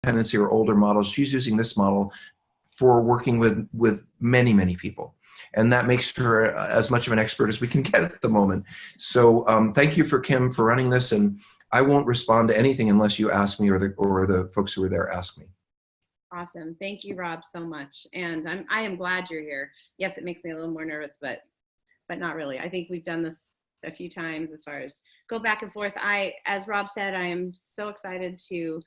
codependency or older models. She's using this model for working with many, many people. And that makes her as much of an expert as we can get at the moment. So thank you for Kim for running this. And I won't respond to anything unless you ask me or the folks who were there ask me. Awesome. Thank you, Rob, so much. And I am glad you're here. Yes, it makes me a little more nervous, but not really. I think we've done this a few times as far as go back and forth. As Rob said, I am so excited to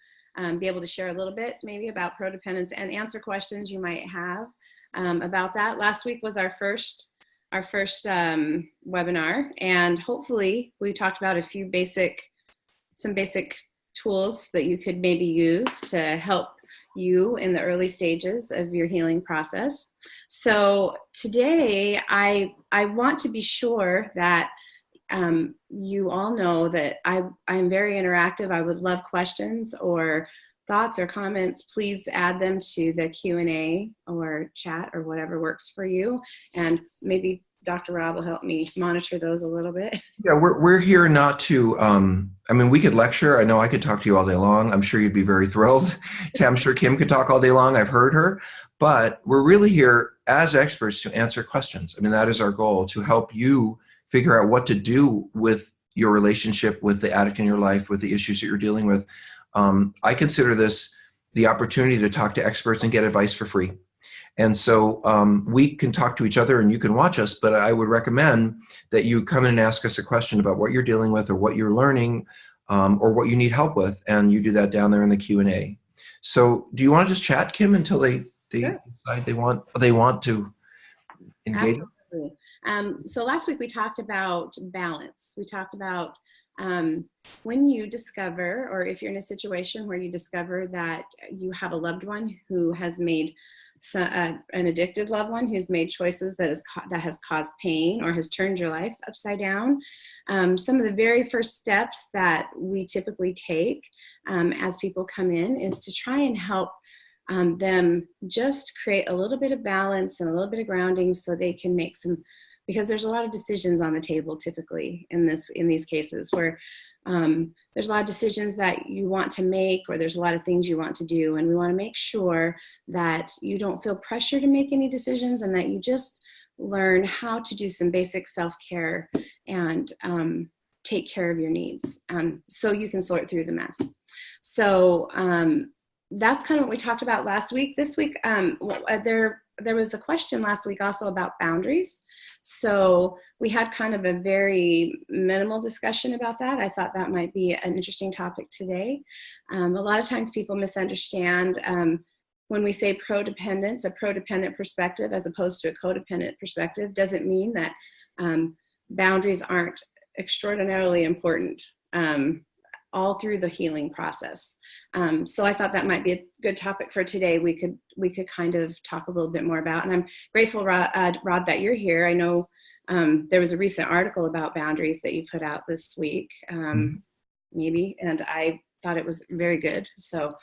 be able to share a little bit maybe about Prodependence and answer questions you might have about that. Last week was our first webinar, and hopefully we talked about some basic tools that you could maybe use to help you in the early stages of your healing process. So today I want to be sure that you all know that I'm very interactive. I would love questions or thoughts or comments. Please add them to the Q&A or chat or whatever works for you. And maybe Dr. Rob will help me monitor those a little bit. Yeah, we're here not to, I mean, we could lecture. I know I could talk to you all day long. I'm sure you'd be very thrilled. I'm sure Kim could talk all day long. I've heard her. But we're really here as experts to answer questions. I mean, that is our goal, to help you figure out what to do with your relationship with the addict in your life, with the issues that you're dealing with. I consider this the opportunity to talk to experts and get advice for free. And so we can talk to each other and you can watch us, but I would recommend that you come in and ask us a question about what you're dealing with or what you're learning or what you need help with, and you do that down there in the Q&A. So do you want to just chat, Kim, until they Sure. decide they want to engage? Absolutely. So last week we talked about balance. We talked about when you discover, or if you're in a situation where you discover that you have a loved one who has made an addicted loved one who's made choices that has caused pain or has turned your life upside down. Some of the very first steps that we typically take as people come in is to try and help them just create a little bit of balance and a little bit of grounding so they can make some, because there's a lot of decisions on the table typically in these cases where there's a lot of decisions that you want to make, or there's a lot of things you want to do, and we want to make sure that you don't feel pressure to make any decisions and that you just learn how to do some basic self-care and take care of your needs so you can sort through the mess. So that's kind of what we talked about last week. This week, there was a question last week also about boundaries. So we had kind of a very minimal discussion about that. I thought that might be an interesting topic today. A lot of times people misunderstand when we say prodependence, a prodependent perspective as opposed to a codependent perspective doesn't mean that boundaries aren't extraordinarily important all through the healing process. So I thought that might be a good topic for today. We could kind of talk a little bit more about, and I'm grateful, Rod, that you're here. I know there was a recent article about boundaries that you put out this week, maybe, and I thought it was very good. So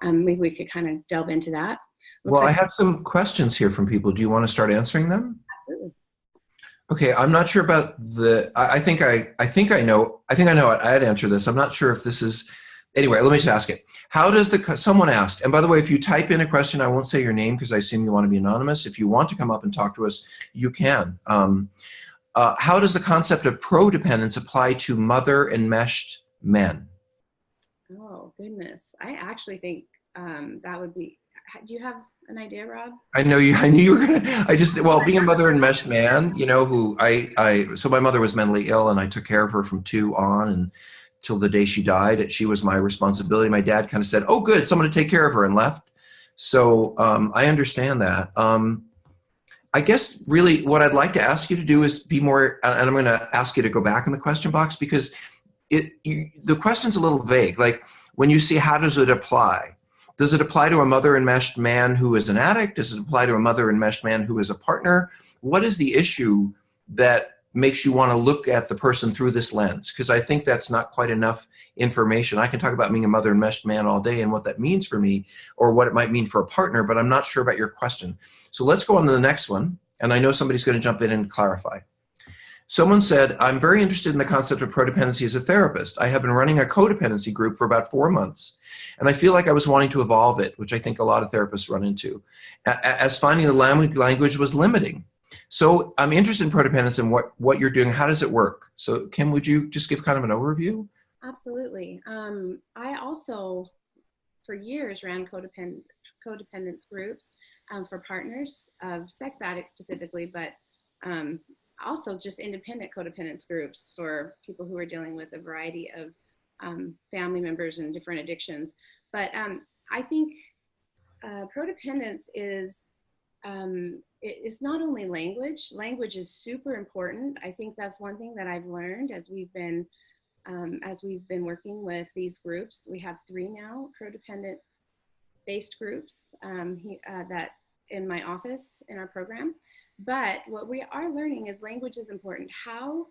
maybe we could kind of delve into that. Well, I have some questions here from people. Do you want to start answering them? Absolutely. Okay, I'm not sure about I think I know I'd answer this. I'm not sure if this is, anyway, let me just ask it. How does someone asked, and by the way, if you type in a question, I won't say your name because I assume you want to be anonymous. If you want to come up and talk to us, you can. How does the concept of prodependence apply to mother enmeshed men? Oh, goodness. I actually think that would be, do you have an idea, Rob? I knew you were gonna, well, being a mother enmeshed man, you know, who so my mother was mentally ill and I took care of her from 2 on and till the day she died. She was my responsibility. My dad kind of said, oh, good, someone to take care of her, and left. So I understand that. I guess really what I'd like to ask you to do is be more, and I'm gonna ask you to go back in the question box because the question's a little vague. Like when you see how does it apply? Does it apply to a mother enmeshed man who is an addict? Does it apply to a mother enmeshed man who is a partner? What is the issue that makes you want to look at the person through this lens? Because I think that's not quite enough information. I can talk about being a mother enmeshed man all day and what that means for me or what it might mean for a partner, but I'm not sure about your question. So let's go on to the next one. And I know somebody's going to jump in and clarify. Someone said, I'm very interested in the concept of codependency as a therapist. I have been running a codependency group for about 4 months, and I feel like I was wanting to evolve it, which I think a lot of therapists run into, as finding the language was limiting. So I'm interested in codependence and what you're doing. How does it work? So Kim, would you just give kind of an overview? Absolutely. I also, for years, ran codependence groups for partners of sex addicts specifically, but also just independent codependence groups for people who are dealing with a variety of family members and different addictions. But I think codependence is, it's not only language. Language is super important. I think that's one thing that I've learned as we've been working with these groups. We have 3 now, codependent-based groups that in my office in our program. But what we are learning is language is important. How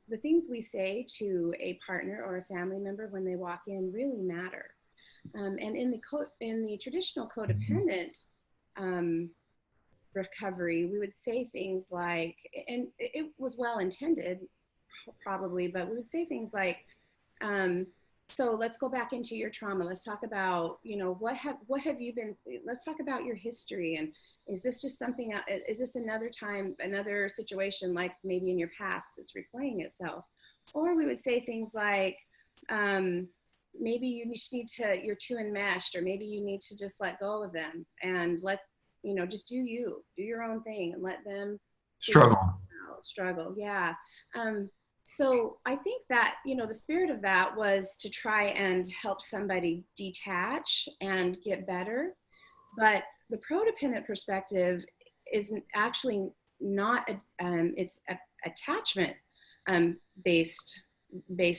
the things we say to a partner or a family member when they walk in really matter. And in the traditional codependent recovery, we would say things like, and it was well intended probably, but we would say things like, so let's go back into your trauma. Let's talk about, what have you been, let's talk about your history. And is this just something, is this another time, another situation like maybe in your past that's replaying itself? Or we would say things like, maybe you just need to, you're too enmeshed, or maybe you need to just let go of them and just do your own thing and let them struggle. Yeah. So I think that, the spirit of that was to try and help somebody detach and get better. But the prodependent perspective is actually not, it's attachment based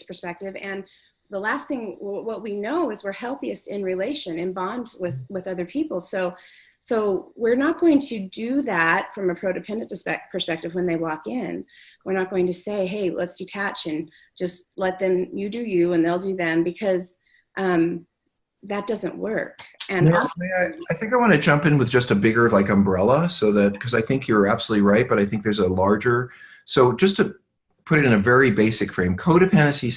perspective. And the last thing, what we know is we're healthiest in relation, in bonds with other people. So we're not going to do that from a prodependent perspective when they walk in. We're not going to say, hey, let's detach and just let them, you do you and they'll do them, because that doesn't work. And I think I want to jump in with just a bigger umbrella, so that, because I think you're absolutely right, but I think there's a larger, so just to put it in a very basic frame, codependency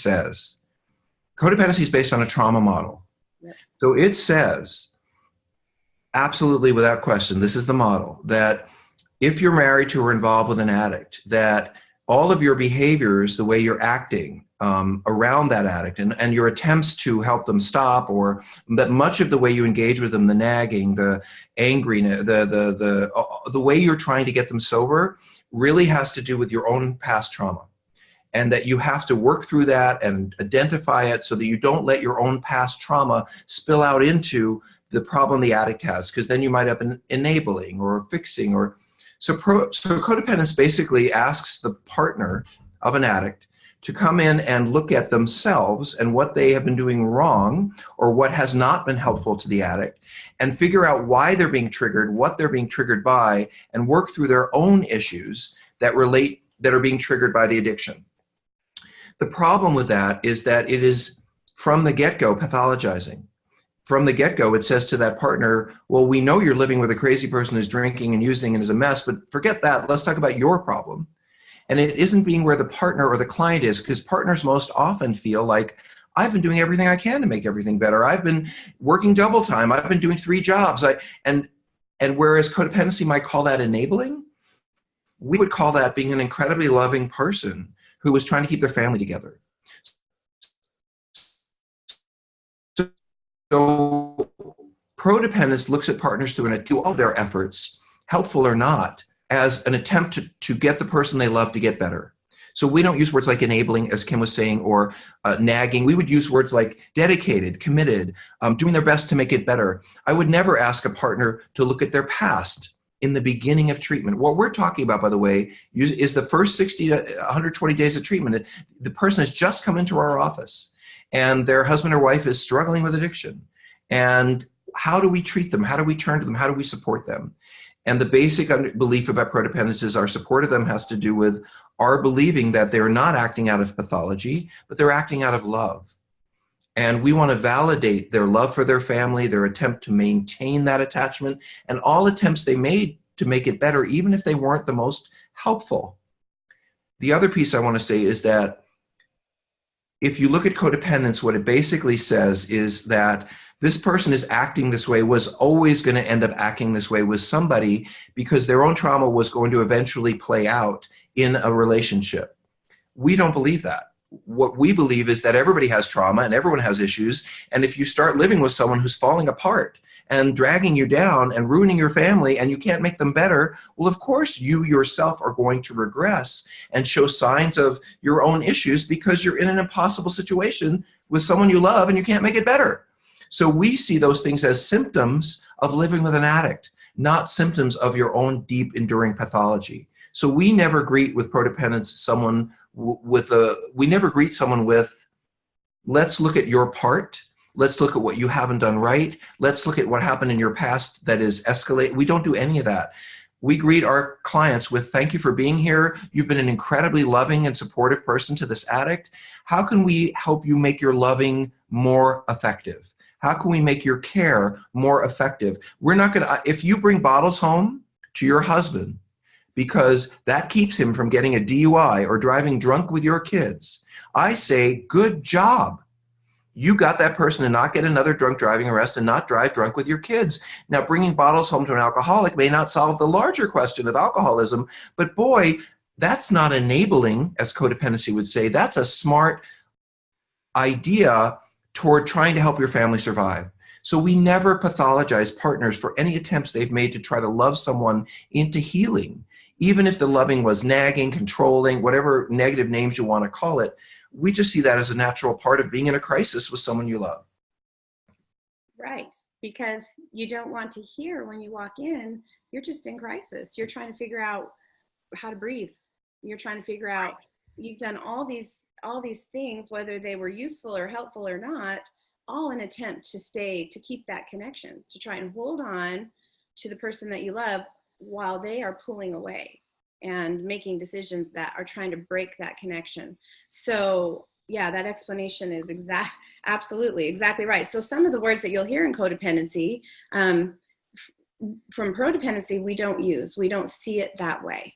is based on a trauma model. Yep. So it says, absolutely without question, this is the model, that if you're married to or involved with an addict, that all of your behaviors, the way you're acting around that addict and your attempts to help them stop, or that much of the way you engage with them, the nagging, the angriness, the way you're trying to get them sober, really has to do with your own past trauma. And that you have to work through that and identify it so that you don't let your own past trauma spill out into the problem the addict has, because then you might end up enabling or fixing. So codependence basically asks the partner of an addict to come in and look at themselves and what they have been doing wrong or what has not been helpful to the addict, and figure out why they're being triggered, what they're being triggered by, and work through their own issues that are being triggered by the addiction. The problem with that is that it is from the get-go pathologizing. From the get-go, it says to that partner, well, we know you're living with a crazy person who's drinking and using and is a mess, but forget that. Let's talk about your problem. And it isn't being where the partner or the client is, because partners most often feel like, I've been doing everything I can to make everything better. I've been working double time. I've been doing 3 jobs. And whereas codependency might call that enabling, we would call that being an incredibly loving person who was trying to keep their family together. So prodependence looks at partners through all their efforts, helpful or not, as an attempt to get the person they love to get better. So we don't use words like enabling, as Kim was saying, or nagging. We would use words like dedicated, committed, doing their best to make it better. I would never ask a partner to look at their past in the beginning of treatment. What we're talking about, by the way, is the first 60 to 120 days of treatment. The person has just come into our office and their husband or wife is struggling with addiction. And how do we treat them? How do we turn to them? How do we support them? And the basic belief about codependence is our support of them has to do with our believing that they're not acting out of pathology, but they're acting out of love. And we want to validate their love for their family, their attempt to maintain that attachment, and all attempts they made to make it better, even if they weren't the most helpful. the other piece I want to say is that if you look at codependence, what it basically says is that this person is acting this way, was always going to end up acting this way with somebody because their own trauma was going to eventually play out in a relationship. We don't believe that. What we believe is that everybody has trauma and everyone has issues. And if you start living with someone who's falling apart and dragging you down and ruining your family and you can't make them better, well, of course, you yourself are going to regress and show signs of your own issues because you're in an impossible situation with someone you love and you can't make it better. So we see those things as symptoms of living with an addict, not symptoms of your own deep enduring pathology. So we never greet with Prodependence someone we never greet someone with, let's look at your part. Let's look at what you haven't done right. Let's look at what happened in your past that is escalate. We don't do any of that. We greet our clients with, thank you for being here. You've been an incredibly loving and supportive person to this addict. How can we help you make your loving more effective? How can we make your care more effective? We're not going to, if you bring bottles home to your husband, because that keeps him from getting a DUI or driving drunk with your kids, I say, good job. You got that person to not get another drunk driving arrest and not drive drunk with your kids. Now, bringing bottles home to an alcoholic may not solve the larger question of alcoholism, but boy, that's not enabling, as codependency would say. That's a smart idea toward trying to help your family survive. So we never pathologize partners for any attempts they've made to try to love someone into healing. Even if the loving was nagging, controlling, whatever negative names you want to call it, we just see that as a natural part of being in a crisis with someone you love. Right, because you don't want to hear when you walk in, you're just in crisis. You're trying to figure out how to breathe. You're trying to figure out, you've done all these things, whether they were useful or helpful or not, all in attempt to keep that connection, to try and hold on to the person that you love while they are pulling away and making decisions that are trying to break that connection. So yeah, that explanation is absolutely exactly right. So some of the words that you'll hear in codependency, from Prodependence, we don't use. We don't see it that way.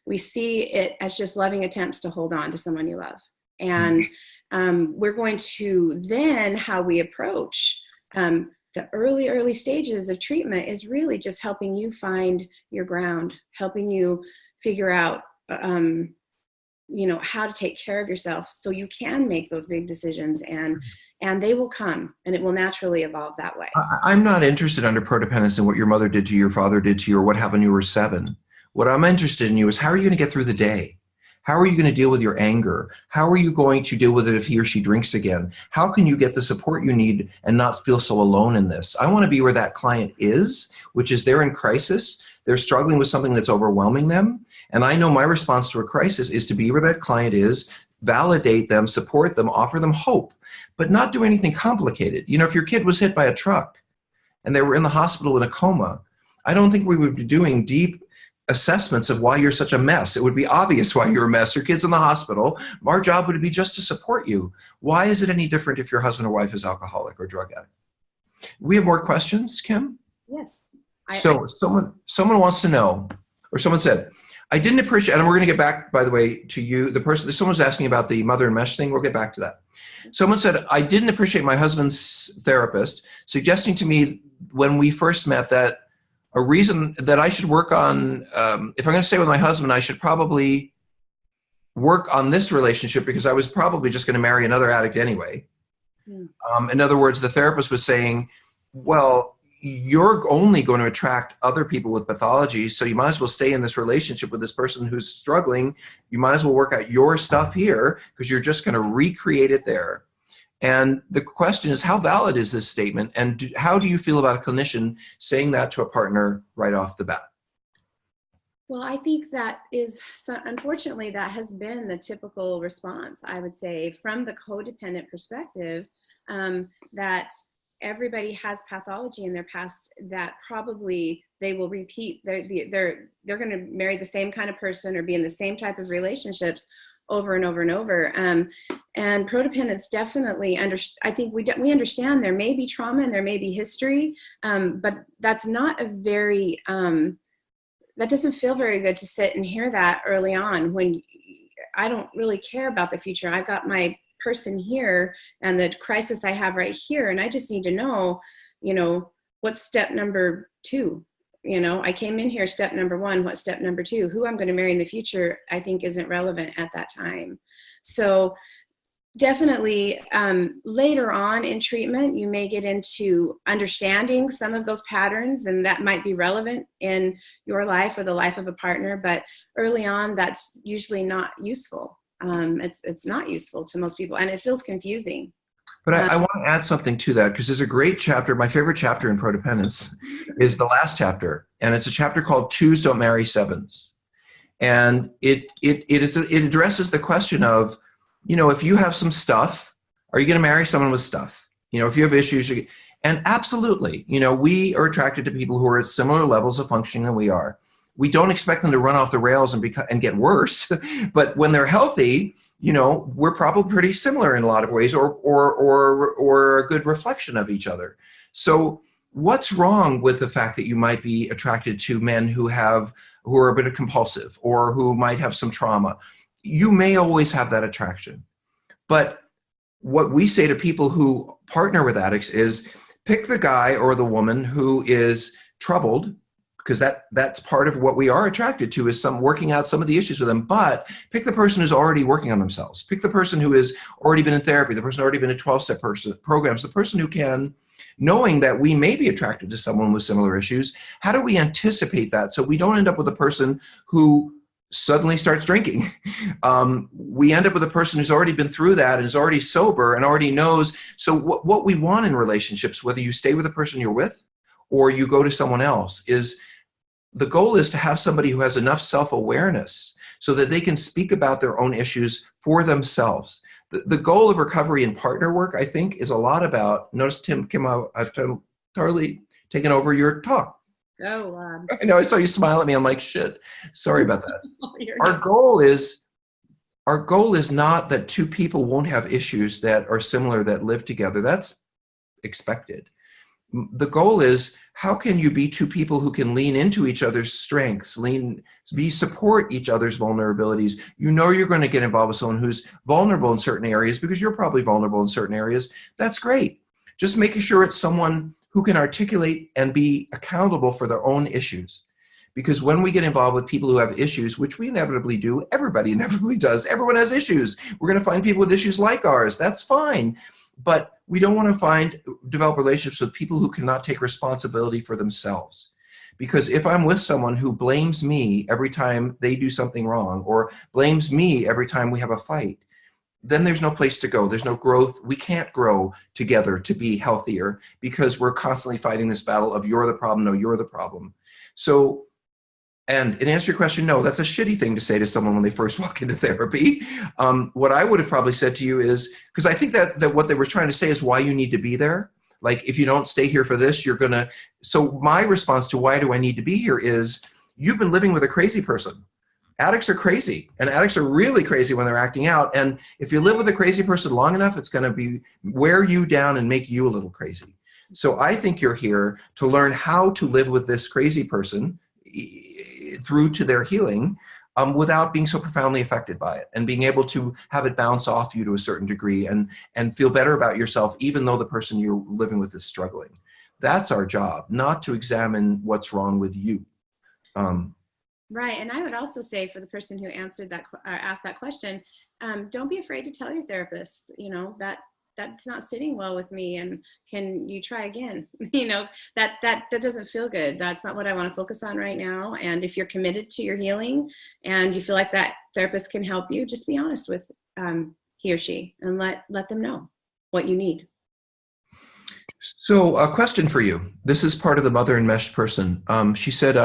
We see it as just loving attempts to hold on to someone you love. And we're going to then, how we approach the early stages of treatment is really just helping you find your ground, helping you figure out, how to take care of yourself so you can make those big decisions, and they will come, and it will naturally evolve that way. I'm not interested under Prodependence in what your mother did to you, your father did to you, or what happened when you were 7. What I'm interested in you is, how are you going to get through the day? How are you going to deal with your anger? How are you going to deal with it if he or she drinks again? How can you get the support you need and not feel so alone in this? I want to be where that client is, which is they're in crisis. They're struggling with something that's overwhelming them. And I know my response to a crisis is to be where that client is, validate them, support them, offer them hope, but not do anything complicated. If your kid was hit by a truck and they were in the hospital in a coma, I don't think we would be doing deep assessments of why you're such a mess. It would be obvious why you're a mess. Your kid's in the hospital. Our job would be just to support you. Why is it any different if your husband or wife is alcoholic or drug addict? We have more questions, Kim? Yes. Someone wants to know, or someone said, I didn't appreciate, and we're going to get back, by the way, to you. Someone's asking about the mother enmesh thing. We'll get back to that. Someone said, I didn't appreciate my husband's therapist suggesting to me when we first met that a reason that I should work on, if I'm going to stay with my husband, I should probably work on this relationship because I was probably just going to marry another addict anyway. In other words, the therapist was saying, well, you're only going to attract other people with pathology, so you might as well stay in this relationship with this person who's struggling. You might as well work out your stuff here because you're just going to recreate it there. And the question is, how valid is this statement? And how do you feel about a clinician saying that to a partner right off the bat? Well, I think that is, unfortunately, that has been the typical response, I would say, from the codependent perspective, that everybody has pathology in their past that probably they will repeat. They're going to marry the same kind of person or be in the same type of relationships over and over and over. And Prodependence definitely, I think we understand there may be trauma and there may be history, but that's not a very that doesn't feel very good to sit and hear that early on when I don't really care about the future. I've got my person here and the crisis I have right here. And I just need to know, what's step number 2? I came in here, step number 1, what's step number 2? Who I'm going to marry in the future, I think isn't relevant at that time. So definitely later on in treatment, you may get into understanding some of those patterns, and that might be relevant in your life or the life of a partner. But early on, that's usually not useful. It's not useful to most people, and it feels confusing. But I want to add something to that, because there's a great chapter. My favorite chapter in Prodependence is the last chapter, and it's a chapter called "Twos Don't Marry Sevens," and it addresses the question of, if you have some stuff, are you going to marry someone with stuff? If you have issues, and absolutely, we are attracted to people who are at similar levels of functioning than we are. We don't expect them to run off the rails and get worse, but when they're healthy, we're probably pretty similar in a lot of ways, or a good reflection of each other. So what's wrong with the fact that you might be attracted to men who are a bit compulsive, or who might have some trauma? You may always have that attraction. But what we say to people who partner with addicts is, pick the guy or the woman who is troubled, because that's part of what we are attracted to, is working out some of the issues with them. But pick the person who's already working on themselves. Pick the person who has already been in therapy, the person who's already been in 12-step programs, the person who can, knowing that we may be attracted to someone with similar issues, how do we anticipate that so we don't end up with a person who suddenly starts drinking? We end up with a person who's already been through that and is already sober and already knows. So what we want in relationships, whether you stay with the person you're with or you go to someone else, is the goal is to have somebody who has enough self-awareness so that they can speak about their own issues for themselves. The goal of recovery and partner work, I think, is a lot about, notice Kim, I've totally taken over your talk. Oh, I know, I saw you smile at me. I'm like, shit, sorry about that. Our goal is not that two people won't have issues that are similar, that live together. That's expected. The goal is, how can you be two people who can lean into each other's strengths, support each other's vulnerabilities? You're going to get involved with someone who's vulnerable in certain areas because you're probably vulnerable in certain areas. That's great. Just making sure it's someone who can articulate and be accountable for their own issues. Because when we get involved with people who have issues, which we inevitably do, everybody inevitably does, everyone has issues. We're going to find people with issues like ours. That's fine. But we don't want to develop relationships with people who cannot take responsibility for themselves. Because if I'm with someone who blames me every time they do something wrong, or blames me every time we have a fight, then there's no place to go. There's no growth. We can't grow together to be healthier because we're constantly fighting this battle of you're the problem, no, you're the problem. So, and in answer to your question, no, that's a shitty thing to say to someone when they first walk into therapy. What I would have probably said to you is, because I think that what they were trying to say is why you need to be there. Like, if you don't stay here for this, you're gonna. So my response to why do I need to be here is, you've been living with a crazy person. Addicts are crazy, and addicts are really crazy when they're acting out. And if you live with a crazy person long enough, it's going to wear you down and make you a little crazy. So I think you're here to learn how to live with this crazy person through to their healing, without being so profoundly affected by it, and being able to have it bounce off you to a certain degree, and feel better about yourself, even though the person you're living with is struggling. That's our job, not to examine what's wrong with you. Right. And I would also say, for the person who asked that question, don't be afraid to tell your therapist, that's not sitting well with me, and can you try again? That doesn't feel good. That's not what I want to focus on right now. And if you're committed to your healing and you feel like that therapist can help you, just be honest with he or she, and let them know what you need. So a question for you. This is part of the mother enmeshed person. She said,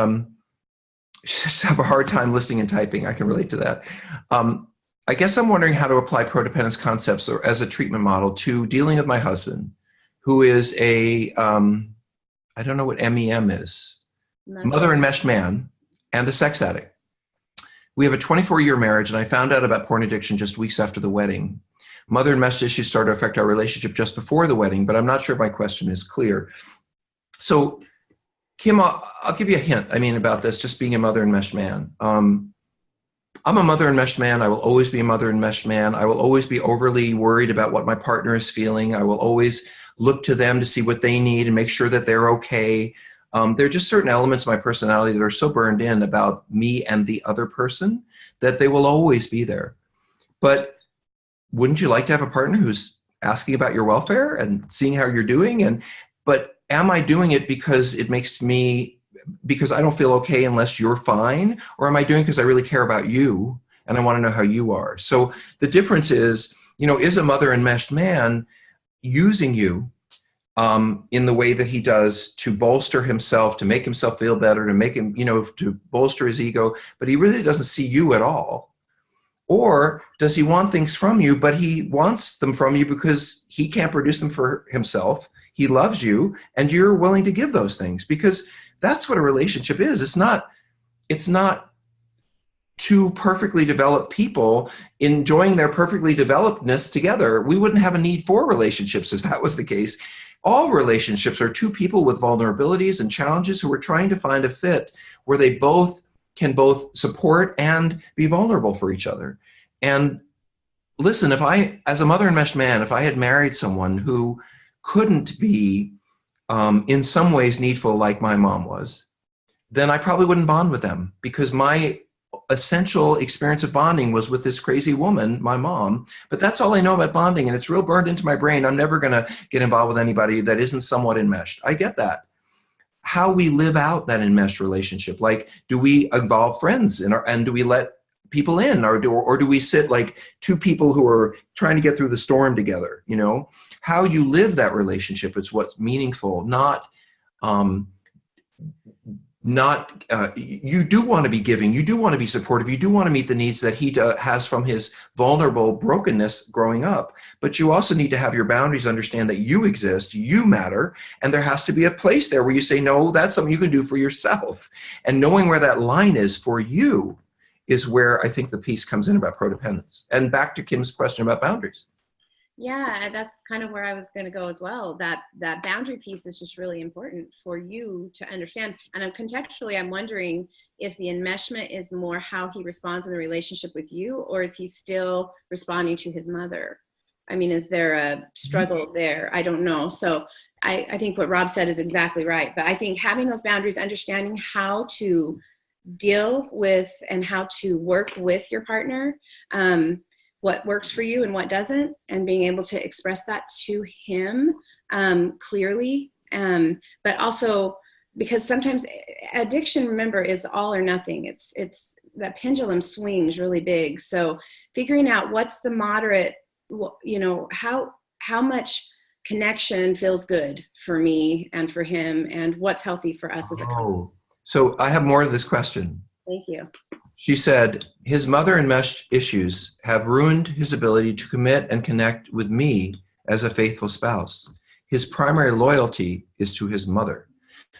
she just have a hard time listening and typing. I can relate to that. I guess I'm wondering how to apply prodependence concepts as a treatment model to dealing with my husband, who is I don't know what MEM is, mother enmeshed man, and a sex addict. We have a 24-year marriage, and I found out about porn addiction just weeks after the wedding. Mother enmeshed issues started to affect our relationship just before the wedding, but I'm not sure if my question is clear. So Kim, I'll give you a hint. I mean, about this, just being a mother enmeshed man. I'm a mother enmeshed man. I will always be a mother enmeshed man. I will always be overly worried about what my partner is feeling. I will always look to them to see what they need and make sure that they're okay. There are just certain elements of my personality that are so burned in about me and the other person that they will always be there. But wouldn't you like to have a partner who's asking about your welfare and seeing how you're doing? But am I doing it because it makes me, because I don't feel okay unless you're fine? Or am I doing it because I really care about you and I want to know how you are? So the difference is, is a mother enmeshed man using you in the way that he does to bolster himself, to make himself feel better, to make him, to bolster his ego, but he really doesn't see you at all? Or does he want things from you, but he wants them from you because he can't produce them for himself? He loves you and you're willing to give those things, because that's what a relationship is. It's not two perfectly developed people enjoying their perfectly developedness together. We wouldn't have a need for relationships if that was the case. All relationships are two people with vulnerabilities and challenges who are trying to find a fit where they can both support and be vulnerable for each other. And listen, if I, as a mother enmeshed man, if I had married someone who couldn't be in some ways needful like my mom was, then I probably wouldn't bond with them, because my essential experience of bonding was with this crazy woman, my mom. But that's all I know about bonding, and it's real burned into my brain. I'm never going to get involved with anybody that isn't somewhat enmeshed. I get that. How we live out that enmeshed relationship, like, do we involve friends and do we let people in, or do we sit like two people who are trying to get through the storm together? How you live that relationship is what's meaningful, not you do want to be giving, you do want to be supportive, you do want to meet the needs that he has from his vulnerable brokenness growing up, but you also need to have your boundaries, understand that you exist, you matter, and there has to be a place there where you say, no, that's something you can do for yourself. And knowing where that line is for you is where I think the piece comes in about prodependence. And back to Kim's question about boundaries. Yeah, that's kind of where I was going to go as well. That boundary piece is just really important for you to understand. And contextually, I'm wondering if the enmeshment is more how he responds in the relationship with you, or is he still responding to his mother? I mean, is there a struggle there? I don't know. So I think what Rob said is exactly right. But I think having those boundaries, understanding how to deal with and how to work with your partner, what works for you and what doesn't, and being able to express that to him clearly. But also, because sometimes addiction, remember, is all or nothing. It's that pendulum swings really big. So figuring out what's the moderate, how much connection feels good for me and for him, and what's healthy for us as a couple. So I have more to this question. Thank you. She said, his mother enmeshed issues have ruined his ability to commit and connect with me as a faithful spouse. His primary loyalty is to his mother.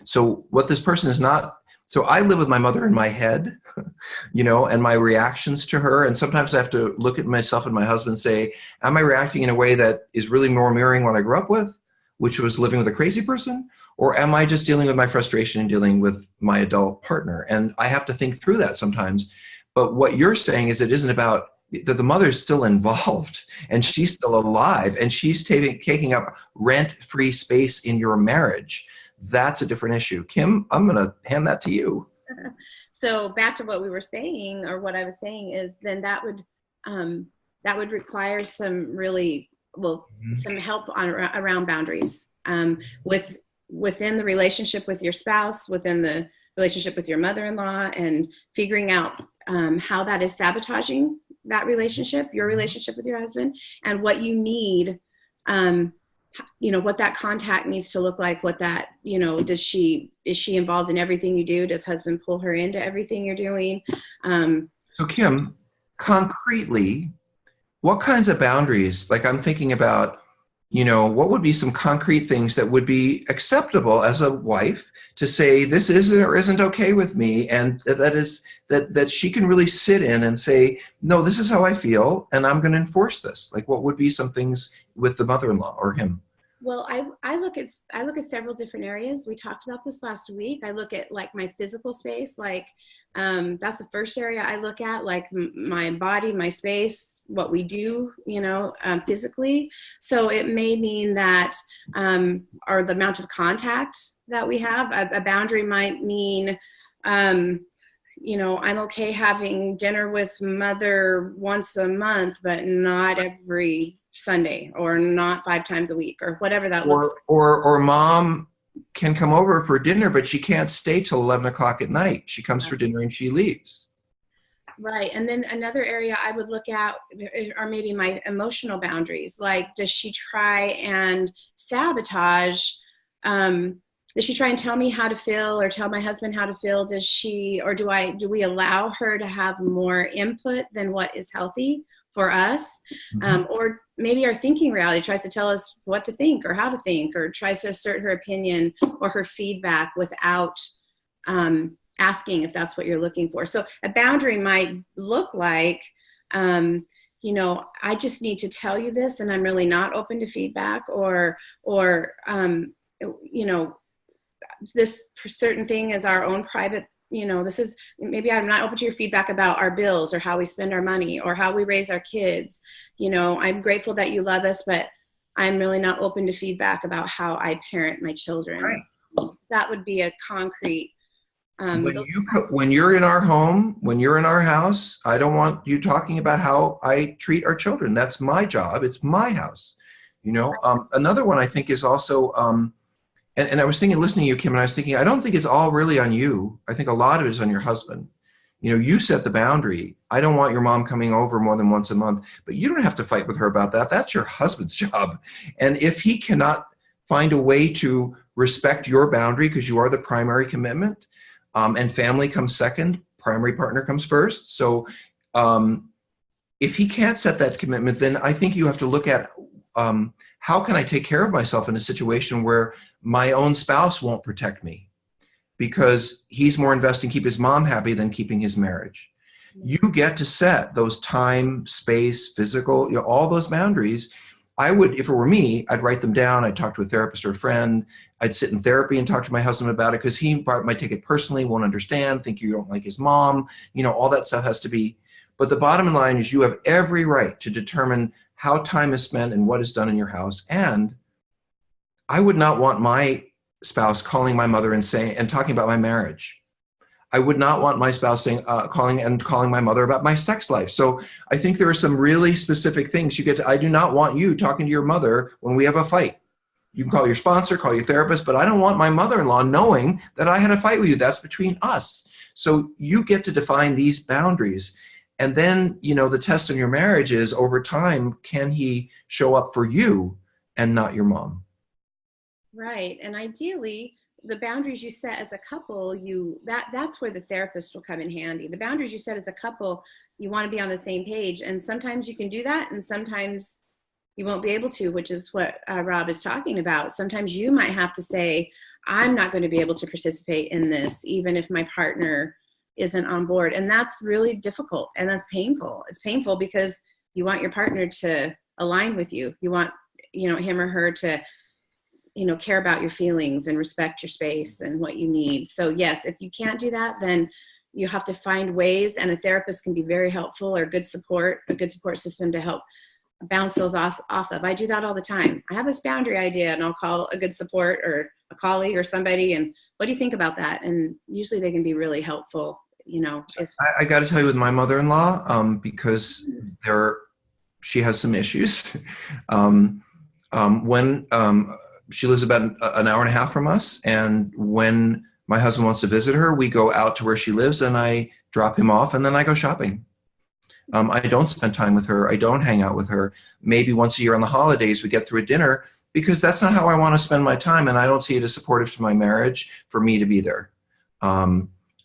So what this person is not, so I live with my mother in my head, and my reactions to her. And sometimes I have to look at myself and my husband and say, am I reacting in a way that is really more mirroring what I grew up with, which was living with a crazy person? Or am I just dealing with my frustration and dealing with my adult partner? And I have to think through that sometimes. But what you're saying is it isn't about that the mother's still involved and she's still alive and she's taking up rent-free space in your marriage. That's a different issue. Kim, I'm going to hand that to you. So back to what we were saying, or what I was saying, is then that would require some really, some help around boundaries within the relationship with your spouse, within the relationship with your mother-in-law, and figuring out how that is sabotaging that relationship, your relationship with your husband, and what you need, what that contact needs to look like, what that, is she involved in everything you do? Does husband pull her into everything you're doing? So Kim, concretely, what kinds of boundaries, like I'm thinking about, what would be some concrete things that would be acceptable as a wife to say, this isn't or isn't okay with me, and that she can really sit in and say, no, this is how I feel, and I'm going to enforce this. Like, what would be some things with the mother-in-law or him? Well, I look at several different areas. We talked about this last week. I look at like my physical space, like that's the first area I look at, like my body, my space, what we do, physically. So it may mean that, or the amount of contact that we have. A boundary might mean, I'm okay having dinner with mother once a month, but not every Sunday or not 5 times a week or whatever that looks like. Or mom can come over for dinner, but she can't stay till 11 o'clock at night. She comes for dinner and she leaves. Right. And then another area I would look at are maybe my emotional boundaries. Like, does she try and sabotage, does she try and tell me how to feel or tell my husband how to feel? Does she, or do we allow her to have more input than what is healthy for us? Or maybe our thinking reality tries to tell us what to think or how to think, or tries to assert her opinion or her feedback without asking if that's what you're looking for. So a boundary might look like, I just need to tell you this and I'm really not open to feedback, or this certain thing is our own private, this is, maybe I'm not open to your feedback about our bills or how we spend our money or how we raise our kids. I'm grateful that you love us, but I'm really not open to feedback about how I parent my children. Right. That would be a concrete. When you're in our home, when you're in our house, I don't want you talking about how I treat our children. That's my job. It's my house. Another one I think is also, and I was thinking, listening to you, Kim, and I was thinking, I don't think it's all really on you. I think a lot of it is on your husband. You set the boundary. I don't want your mom coming over more than once a month, but you don't have to fight with her about that. That's your husband's job. And if he cannot find a way to respect your boundary because you are the primary commitment, and family comes second, primary partner comes first. So if he can't set that commitment, then I think you have to look at, how can I take care of myself in a situation where my own spouse won't protect me because he's more invested in keep his mom happy than keeping his marriage. You get to set those time, space, physical, all those boundaries. I would, if it were me, I'd write them down. I'd talk to a therapist or a friend. I'd sit in therapy and talk to my husband about it because he might take it personally, won't understand, think you don't like his mom. All that stuff has to be. But the bottom line is you have every right to determine how time is spent and what is done in your house. And I would not want my spouse calling my mother and talking about my marriage. I would not want my spouse calling my mother about my sex life. So I think there are some really specific things I do not want you talking to your mother when we have a fight. You can call your sponsor, call your therapist, but I don't want my mother-in-law knowing that I had a fight with you. That's between us. So you get to define these boundaries. And then, the test of your marriage is over time, can he show up for you and not your mom? Right. And ideally, the boundaries you set as a couple, that's where the therapist will come in handy. The boundaries you set as a couple, you want to be on the same page. And sometimes you can do that. And sometimes you won't be able to, which is what Rob is talking about. Sometimes you might have to say, I'm not going to be able to participate in this, even if my partner isn't on board. And that's really difficult. And that's painful. It's painful because you want your partner to align with you. You want, him or her to, care about your feelings and respect your space and what you need. So yes, if you can't do that, then you have to find ways, and a therapist can be very helpful, or a good support system to help bounce those off of. I do that all the time. I have this boundary idea and I'll call a good support or a colleague or somebody, and what do you think about that? And usually they can be really helpful. I got to tell you, with my mother-in-law, because she has some issues. When she lives about an hour and a half from us, and when my husband wants to visit her, we go out to where she lives and I drop him off and then I go shopping. I don't spend time with her. I don't hang out with her. Maybe once a year on the holidays, we get through a dinner, because that's not how I want to spend my time. And I don't see it as supportive to my marriage for me to be there.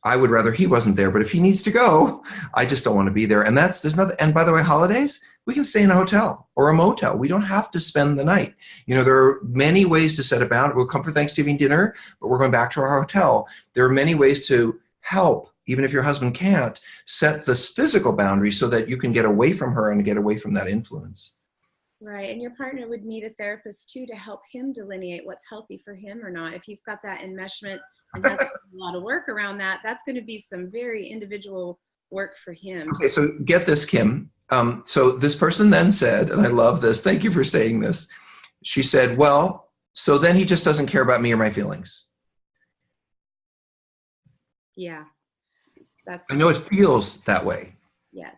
I would rather he wasn't there, but if he needs to go, I just don't want to be there. And there's nothing. And by the way, holidays, we can stay in a hotel or a motel. We don't have to spend the night. There are many ways to set a boundary. We'll come for Thanksgiving dinner, but we're going back to our hotel. There are many ways to help, even if your husband can't, set this physical boundary so that you can get away from her and get away from that influence. Right. And your partner would need a therapist too to help him delineate what's healthy for him or not. If he's got that enmeshment and has a lot of work around that, that's going to be some very individual work for him. Okay, so get this, Kim. So this person then said, and I love this, thank you for saying this. She said, well, so then he just doesn't care about me or my feelings. Yeah. That's, I know it feels that way. yes.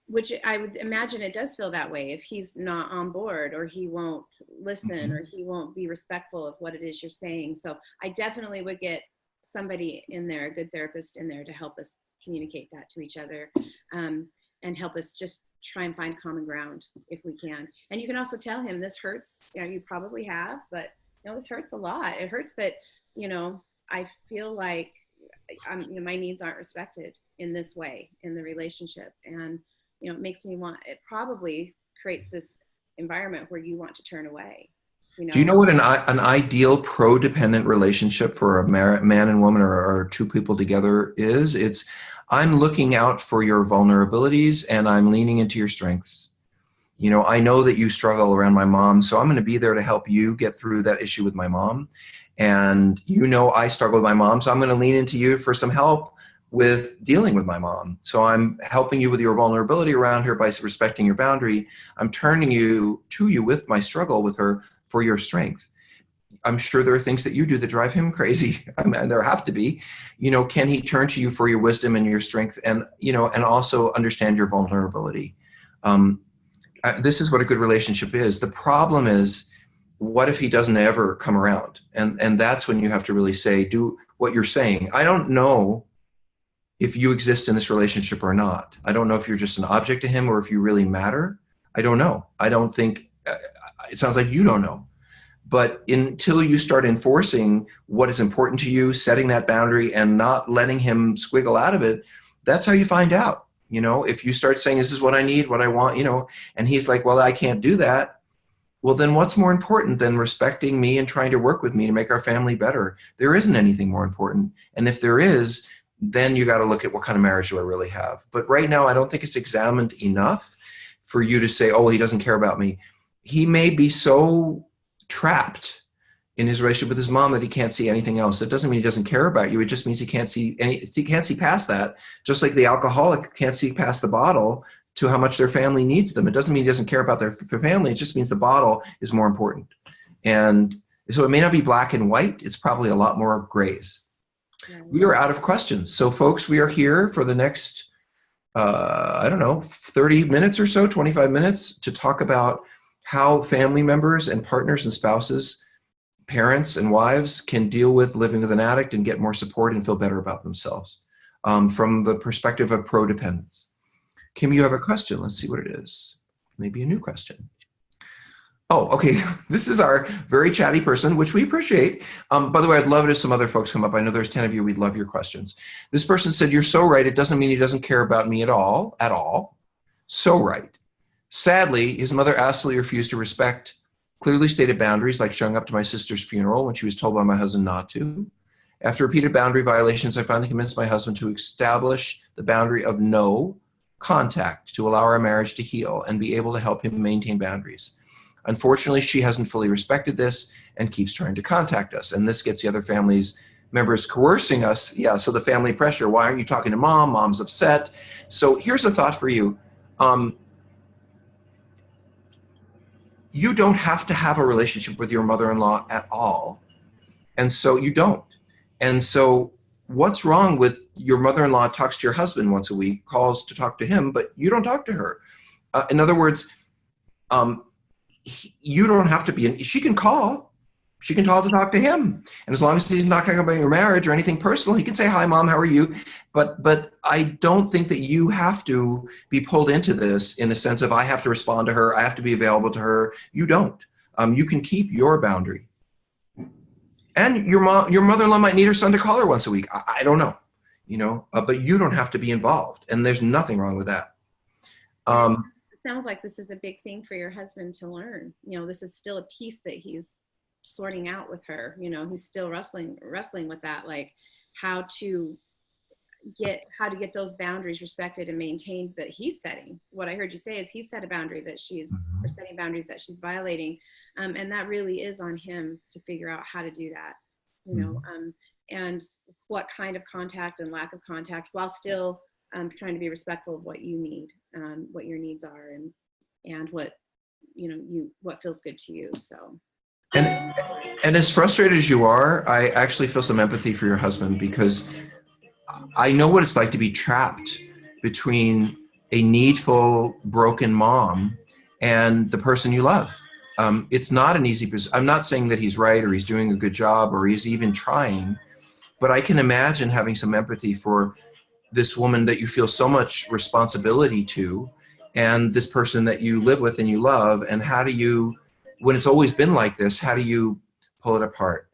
Which I would imagine it does feel that way if he's not on board, or he won't listen, or he won't be respectful of what it is you're saying. So I definitely would get somebody in there, a good therapist in there, to help us communicate that to each other, and help us just try and find common ground if we can. And you can also tell him, this hurts. You know, you probably have, but you know, this hurts a lot. It hurts that, you know, I feel like you know, my needs aren't respected in this way in the relationship. And you know, it makes me want, it probably creates this environment where you want to turn away. You know? Do you know what an ideal pro-dependent relationship for a man and woman, or two people together is? It's, I'm looking out for your vulnerabilities and I'm leaning into your strengths. You know, I know that you struggle around my mom, so I'm going to be there to help you get through that issue with my mom. And you know, I struggle with my mom, so I'm going to lean into you for some help with dealing with my mom. So I'm helping you with your vulnerability around her by respecting your boundary. I'm turning you to you with my struggle with her for your strength. I'm sure there are things that you do that drive him crazy. I mean, there have to be. You know, can he turn to you for your wisdom and your strength, and you know, and also understand your vulnerability? This is what a good relationship is. The problem is, what if he doesn't ever come around? And that's when you have to really say, do what you're saying. I don't know if you exist in this relationship or not. I don't know if you're just an object to him or if you really matter. I don't know. I don't think, it sounds like you don't know. But until you start enforcing what is important to you, setting that boundary and not letting him squiggle out of it, that's how you find out. You know, if you start saying, this is what I need, what I want, you know, and he's like, well, I can't do that. Well, then what's more important than respecting me and trying to work with me to make our family better? There isn't anything more important. And if there is, then you got to look at what kind of marriage do I really have. But right now, I don't think it's examined enough for you to say, oh, well, he doesn't care about me. He may be so trapped in his relationship with his mom that he can't see anything else. That doesn't mean he doesn't care about you. It just means he can't see past that. Just like the alcoholic can't see past the bottle to how much their family needs them. It doesn't mean he doesn't care about their family. It just means the bottle is more important. And so it may not be black and white. It's probably a lot more grays. We are out of questions. So folks, we are here for the next, I don't know, 30 minutes or so, 25 minutes to talk about how family members and partners and spouses, parents and wives can deal with living with an addict and get more support and feel better about themselves from the perspective of prodependence. Kim, you have a question. Let's see what it is. Maybe a new question. Oh, okay. This is our very chatty person, which we appreciate. By the way, I'd love it if some other folks come up. I know there's 10 of you. We'd love your questions. This person said, you're so right. It doesn't mean he doesn't care about me at all. So right. Sadly, his mother absolutely refused to respect clearly stated boundaries, like showing up to my sister's funeral when she was told by my husband not to. After repeated boundary violations, I finally convinced my husband to establish the boundary of no contact to allow our marriage to heal and be able to help him maintain boundaries. Unfortunately, she hasn't fully respected this and keeps trying to contact us. And this gets the other family's members coercing us. Yeah, so the family pressure. Why aren't you talking to mom? Mom's upset. So here's a thought for you. You don't have to have a relationship with your mother-in-law at all. And so you don't. And so what's wrong with your mother-in-law talks to your husband once a week, calls to talk to him, but you don't talk to her? In other words, you don't have to be, she can call to talk to him. And as long as he's not talking about your marriage or anything personal, he can say, hi, mom, how are you? But I don't think that you have to be pulled into this in a sense of, I have to respond to her, I have to be available to her. You don't. You can keep your boundary. And your mother-in-law might need her son to call her once a week. I don't know, you know, but you don't have to be involved. And there's nothing wrong with that. It sounds like this is a big thing for your husband to learn. You know, this is still a piece that he's sorting out with her. You know, he's still wrestling with that, like how to how to get those boundaries respected and maintained that he's setting. What I heard you say is he set a boundary that or setting boundaries that she's violating. And that really is on him to figure out how to do that, and what kind of contact and lack of contact, while still trying to be respectful of what you need, what your needs are, and what, what feels good to you. So. And as frustrated as you are, I actually feel some empathy for your husband, because I know what it's like to be trapped between a needful, broken mom and the person you love. It's not an easy position. I'm not saying that he's right or he's doing a good job or he's even trying, but I can imagine having some empathy for this woman that you feel so much responsibility to, and this person that you live with and you love. And how do you, when it's always been like this, how do you pull it apart?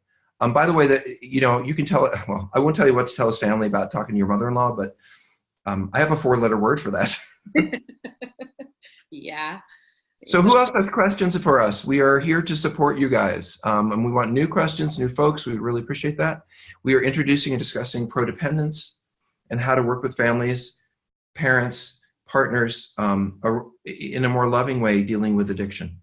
By the way, that you can tell. Well, I won't tell you what to tell his family about talking to your mother-in-law, but I have a 4-letter word for that. Yeah. So who else has questions for us? We are here to support you guys, and we want new questions, new folks. We really appreciate that. We are introducing and discussing prodependence and how to work with families, parents, partners in a more loving way, dealing with addiction.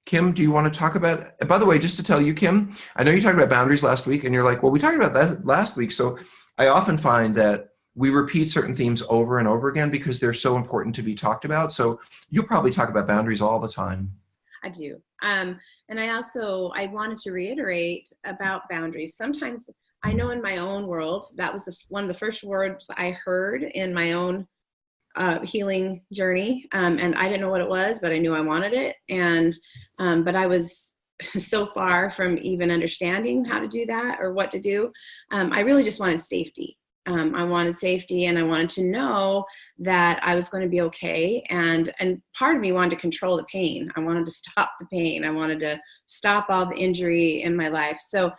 Kim, do you want to talk about, by the way, just to tell you, Kim, I know you talked about boundaries last week, and you're like, well, we talked about that last week. So I often find that we repeat certain themes over and over again because they're so important to be talked about. So you'll probably talk about boundaries all the time. I do. And I wanted to reiterate about boundaries. Sometimes I know in my own world, that was one of the first words I heard in my own healing journey. And I didn't know what it was, but I knew I wanted it. And, but I was so far from even understanding how to do that or what to do. I really just wanted safety. I wanted safety, and I wanted to know that I was going to be okay. And part of me wanted to control the pain. I wanted to stop the pain. I wanted to stop all the injury in my life. So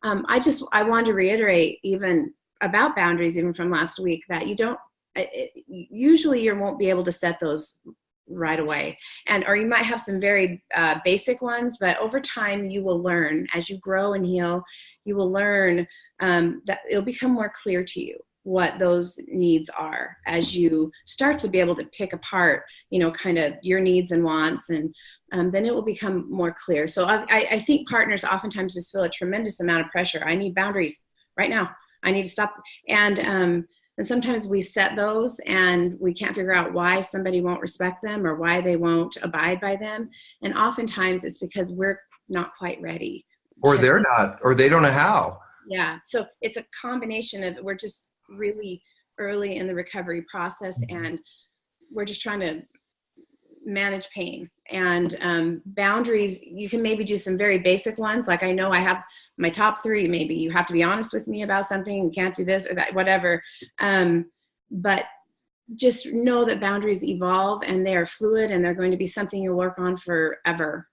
I wanted to reiterate even about boundaries, even from last week, that usually you won't be able to set those right away. Or you might have some very basic ones, but over time you will learn, as you grow and heal, you will learn that it'll become more clear to you what those needs are as you start to be able to pick apart, kind of your needs and wants, and then it will become more clear. So I think partners oftentimes just feel a tremendous amount of pressure. I need boundaries right now. I need to stop. And sometimes we set those and we can't figure out why somebody won't respect them or why they won't abide by them. And oftentimes it's because we're not quite ready. Or they're not, or they don't know how. Yeah. So it's a combination of, we're just really early in the recovery process, and we're just trying to manage pain. And boundaries, you can maybe do some very basic ones. Like, I know I have my top 3, maybe you have to be honest with me about something, you can't do this or that, whatever. But just know that boundaries evolve and they are fluid, and they're going to be something you'll work on forever,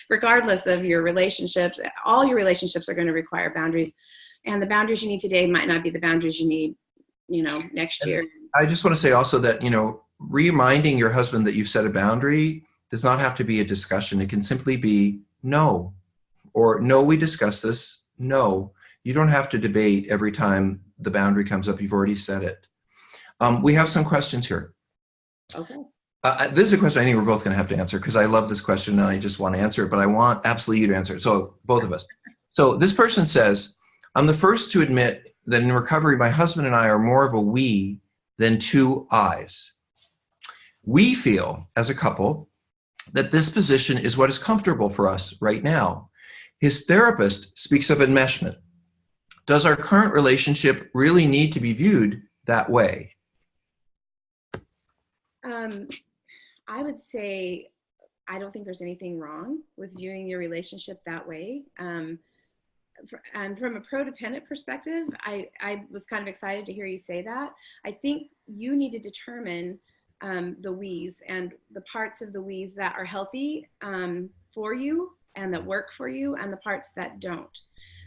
regardless of your relationships. All your relationships are going to require boundaries, and the boundaries you need today might not be the boundaries you need, next year. I just want to say also that, reminding your husband that you've set a boundary does not have to be a discussion. It can simply be no, or no, we discussed this. No, you don't have to debate every time the boundary comes up. You've already said it. We have some questions here. Okay. This is a question I think we're both going to have to answer, because I love this question and I just want to answer it, but I want absolutely you to answer it. So both of us. So this person says, I'm the first to admit that in recovery, my husband and I are more of a we than 2 I's. We feel as a couple that this position is what is comfortable for us right now. His therapist speaks of enmeshment. Does our current relationship really need to be viewed that way? I would say I don't think there's anything wrong with viewing your relationship that way. And from a prodependent perspective, I was kind of excited to hear you say that. I think you need to determine the we's and the parts of the we's that are healthy for you and that work for you, and the parts that don't.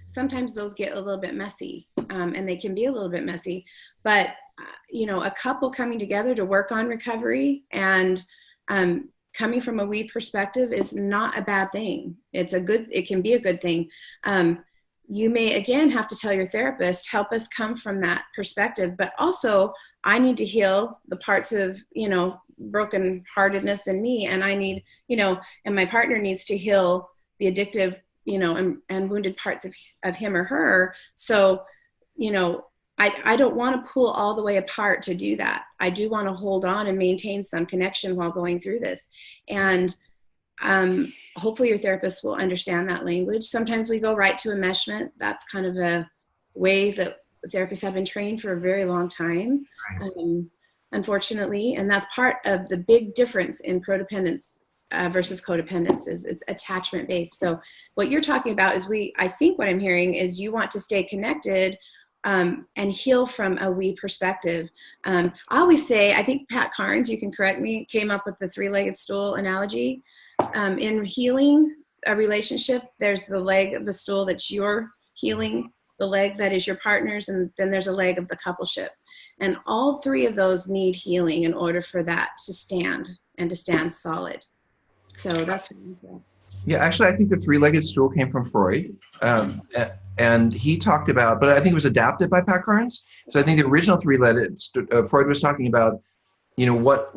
Sometimes those get a little bit messy, and they can be a little bit messy, but a couple coming together to work on recovery and coming from a we perspective is not a bad thing. It can be a good thing. you may again have to tell your therapist, help us come from that perspective, but also I need to heal the parts of, you know, broken heartedness in me, and I need, you know, and my partner needs to heal the addictive, you know, and wounded parts of him or her. So, you know, I don't want to pull all the way apart to do that. I do want to hold on and maintain some connection while going through this. And hopefully your therapist will understand that language. Sometimes we go right to enmeshment. That's kind of a way that therapists have been trained for a very long time, unfortunately. And that's part of the big difference in prodependence versus codependence is it's attachment based. So what you're talking about is I think what I'm hearing is you want to stay connected and heal from a we perspective. I always say, I think Pat Carnes, you can correct me, came up with the three-legged stool analogy. In healing a relationship, there's the leg of the stool that's your healing, the leg that is your partner's, and then there's a leg of the coupleship. And all three of those need healing in order for that to stand and to stand solid. So that's what I'm saying. Yeah, actually, I think the three-legged stool came from Freud. And he talked about, but I think it was adapted by Pat Carnes. So I think the original three-legged, Freud was talking about, you know, what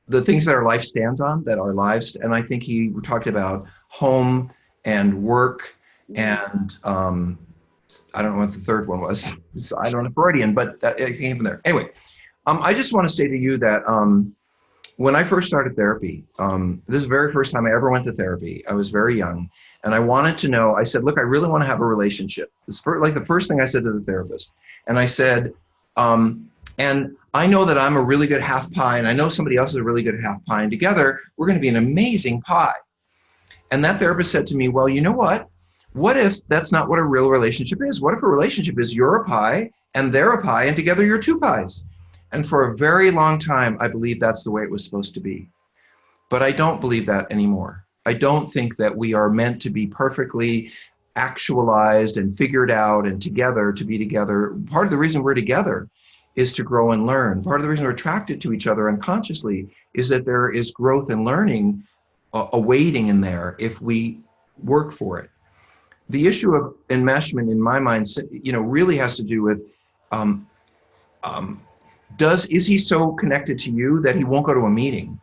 the things that our life stands on, that our lives, and I think he talked about home and work and I don't know what the third one was. I don't know, Freudian, but it came from there. Anyway, I just want to say to you that when I first started therapy, this is the very first time I ever went to therapy. I was very young, and I wanted to know, I said, look, I really want to have a relationship. This like the first thing I said to the therapist. And I said, and I know that I'm a really good half pie, and I know somebody else is a really good half pie, and together we're going to be an amazing pie. And that therapist said to me, well, you know what? What if that's not what a real relationship is? What if a relationship is you're a pie and they're a pie and together you're two pies? And for a very long time, I believed that's the way it was supposed to be. But I don't believe that anymore. I don't think that we are meant to be perfectly actualized and figured out and together to be together. Part of the reason we're together is to grow and learn. Part of the reason we're attracted to each other unconsciously is that there is growth and learning awaiting in there if we work for it. The issue of enmeshment, in my mind, you know, really has to do with is he so connected to you that he won't go to a meeting,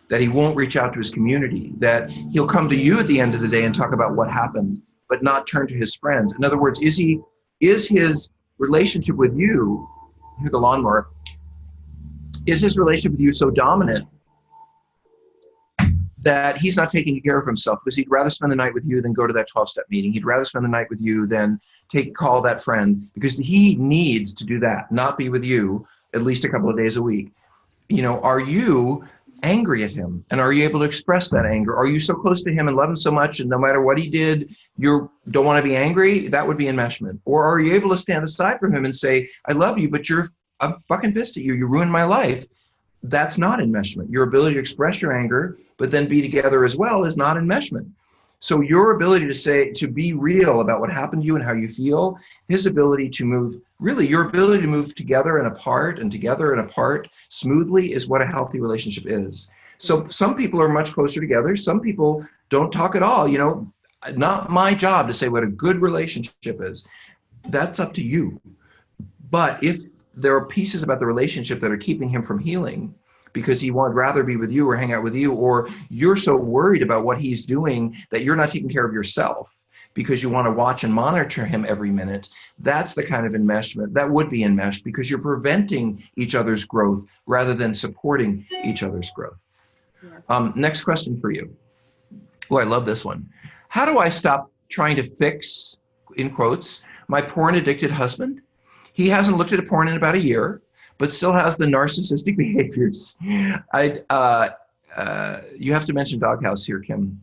that he won't reach out to his community, that he'll come to you at the end of the day and talk about what happened, but not turn to his friends? In other words, is his relationship with you, here's the lawnmower, is his relationship with you so dominant that he's not taking care of himself because he'd rather spend the night with you than go to that 12-step meeting? He'd rather spend the night with you than call that friend, because he needs to do that, not be with you at least a couple of days a week. You know, are you angry at him? And are you able to express that anger? Are you so close to him and love him so much, and no matter what he did, you don't want to be angry? That would be enmeshment. Or are you able to stand aside from him and say, I love you, but I'm fucking pissed at you. You ruined my life. That's not enmeshment. Your ability to express your anger, but then be together as well, is not enmeshment. So your ability to be real about what happened to you and how you feel, his ability to move, really your ability to move together and apart and together and apart smoothly is what a healthy relationship is. So some people are much closer together. Some people don't talk at all. You know, not my job to say what a good relationship is. That's up to you. But if there are pieces about the relationship that are keeping him from healing because he would rather be with you or hang out with you, or you're so worried about what he's doing that you're not taking care of yourself because you want to watch and monitor him every minute, that's the kind of enmeshment that would be enmeshed, because you're preventing each other's growth rather than supporting each other's growth. Yes. Next question for you. Oh, I love this one. How do I stop trying to fix, in quotes, my porn addicted husband? He hasn't looked at a porn in about a year, but still has the narcissistic behaviors. You have to mention Doghouse here, Kim.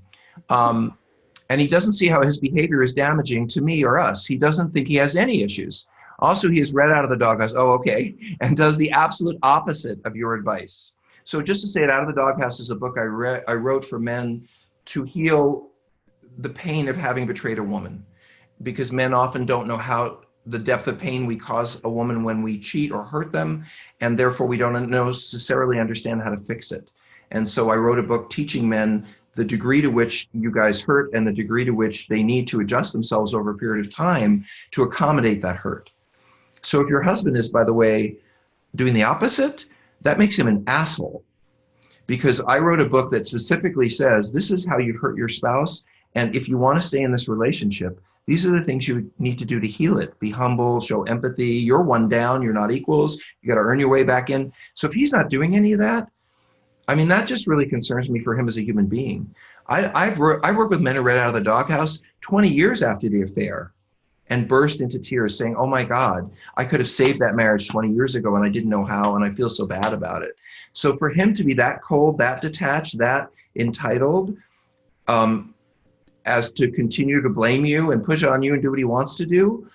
And he doesn't see how his behavior is damaging to me or us. He doesn't think he has any issues. Also, he is read out of the Doghouse, oh, okay, and does the absolute opposite of your advice. So just to say it, Out of the Doghouse is a book I wrote for men to heal the pain of having betrayed a woman, because men often don't know how the depth of pain we cause a woman when we cheat or hurt them, and therefore we don't necessarily understand how to fix it. And so I wrote a book teaching men the degree to which you guys hurt and the degree to which they need to adjust themselves over a period of time to accommodate that hurt. So if your husband is, by the way, doing the opposite, that makes him an asshole. Because I wrote a book that specifically says, this is how you hurt your spouse. And if you want to stay in this relationship, these are the things you need to do to heal it. Be humble, show empathy. You're one down, you're not equals. You got to earn your way back in. So if he's not doing any of that, I mean, that just really concerns me for him as a human being. I worked with men who read out of the doghouse 20 years after the affair and burst into tears saying, oh my God, I could have saved that marriage 20 years ago and I didn't know how, and I feel so bad about it. So for him to be that cold, that detached, that entitled, as to continue to blame you and push on you and do what he wants to do,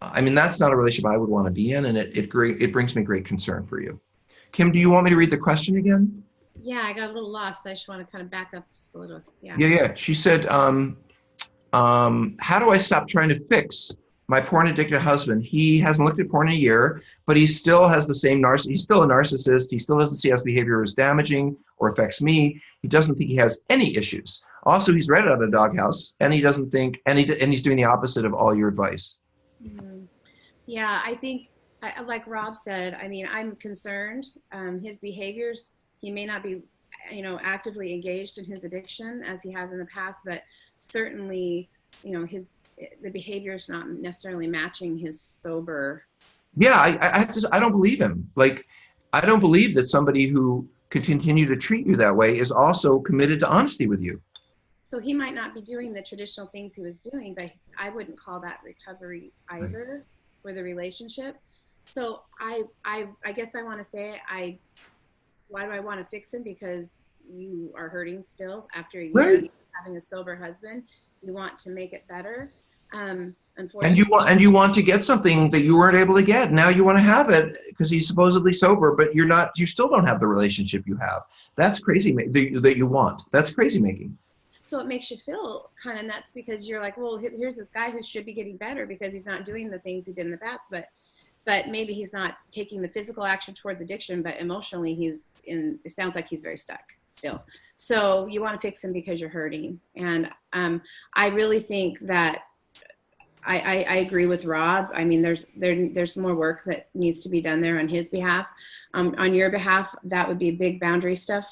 I mean, that's not a relationship I would want to be in, and it brings me great concern for you. Kim, do you want me to read the question again? Yeah, I got a little lost. I just want to kind of back up just a little. Yeah. Yeah. She said, how do I stop trying to fix my porn addicted husband? He hasn't looked at porn in a year, but he still has the same he's still a narcissist. He still doesn't see his behavior as damaging or affects me. He doesn't think he has any issues. Also, he's read out of the doghouse, and he doesn't think, and he's doing the opposite of all your advice. Mm-hmm. Yeah, I think, like Rob said, I mean, I'm concerned. His behaviors, he may not be, actively engaged in his addiction as he has in the past, but certainly, the behavior is not necessarily matching his sober. Yeah, I don't believe him. Like, I don't believe that somebody who could continue to treat you that way is also committed to honesty with you. So he might not be doing the traditional things he was doing, but I wouldn't call that recovery either for the relationship. So I guess I want to say, why do I want to fix him? Because you are hurting still after a year of having a sober husband. You want to make it better. Unfortunately, and you want to get something that you weren't able to get. Now you want to have it because he's supposedly sober, but you still don't have the relationship you have. That's crazy that you want. That's crazy making. So it makes you feel kind of nuts because you're like, well, here's this guy who should be getting better because he's not doing the things he did in the past, but maybe he's not taking the physical action towards addiction, but emotionally it sounds like he's very stuck still. So you want to fix him because you're hurting. And I really think that I agree with Rob. I mean, there's more work that needs to be done there on his behalf. On your behalf, that would be big boundary stuff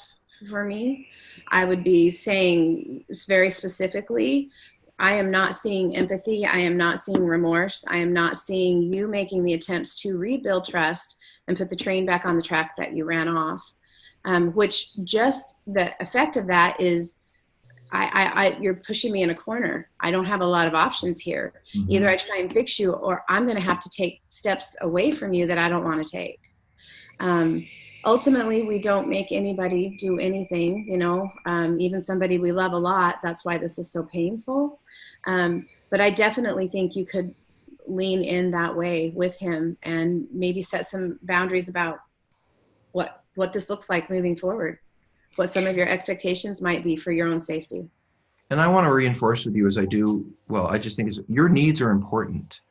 for me. I would be saying very specifically, I am not seeing empathy. I am not seeing remorse. I am not seeing you making the attempts to rebuild trust and put the train back on the track that you ran off, which just the effect of that is you're pushing me in a corner. I don't have a lot of options here. Mm-hmm. Either I try and fix you or I'm going to have to take steps away from you that I don't want to take. Ultimately, we don't make anybody do anything, even somebody we love a lot. That's why this is so painful. But I definitely think you could lean in that way with him and maybe set some boundaries about what this looks like moving forward, what some of your expectations might be for your own safety. And I want to reinforce with you as I do, I just think your needs are important.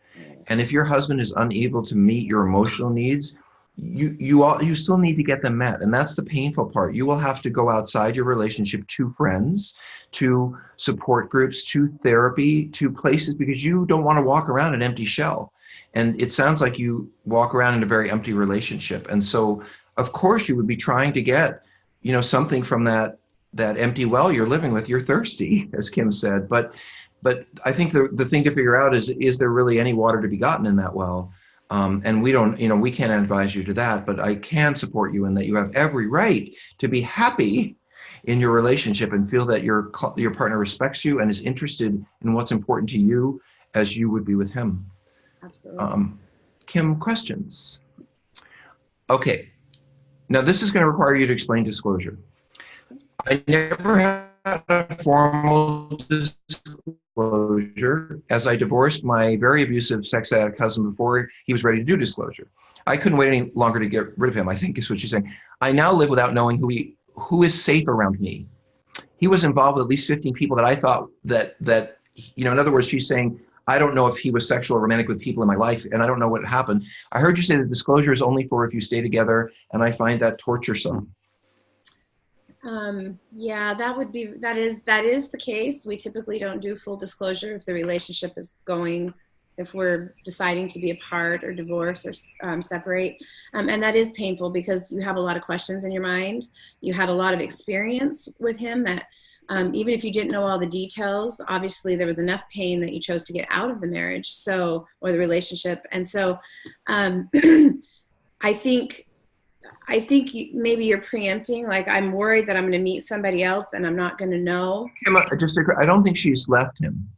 And if your husband is unable to meet your emotional needs, you still need to get them met. And that's the painful part. You will have to go outside your relationship to friends, to support groups, to therapy, to places, because you don't want to walk around an empty shell. And it sounds like you walk around in a very empty relationship. And so, of course, you would be trying to get, something from that empty well you're living with. You're thirsty, as Kim said. But I think the thing to figure out is there really any water to be gotten in that well? And we don't, we can't advise you to that, but I can support you in that you have every right to be happy in your relationship and feel that your partner respects you and is interested in what's important to you as you would be with him. Absolutely. Kim, questions? Okay. Now this is going to require you to explain disclosure. I never had a formal disclosure as I divorced my very abusive sex addict husband before he was ready to do disclosure. I couldn't wait any longer to get rid of him, I think is what she's saying. I now live without knowing who is safe around me. He was involved with at least 15 people that I thought that in other words, she's saying, I don't know if he was sexual or romantic with people in my life, and I don't know what happened. I heard you say that disclosure is only for if you stay together, and I find that torturesome. Yeah, that is the case. We typically don't do full disclosure if the relationship is going, if we're deciding to be apart or divorce or separate. And that is painful because you have a lot of questions in your mind. You had a lot of experience with him that even if you didn't know all the details, obviously there was enough pain that you chose to get out of the marriage, or the relationship. And so um, I think maybe you're preempting, like, I'm worried that I'm going to meet somebody else and I'm not going to know. Kim, I don't think she's left him.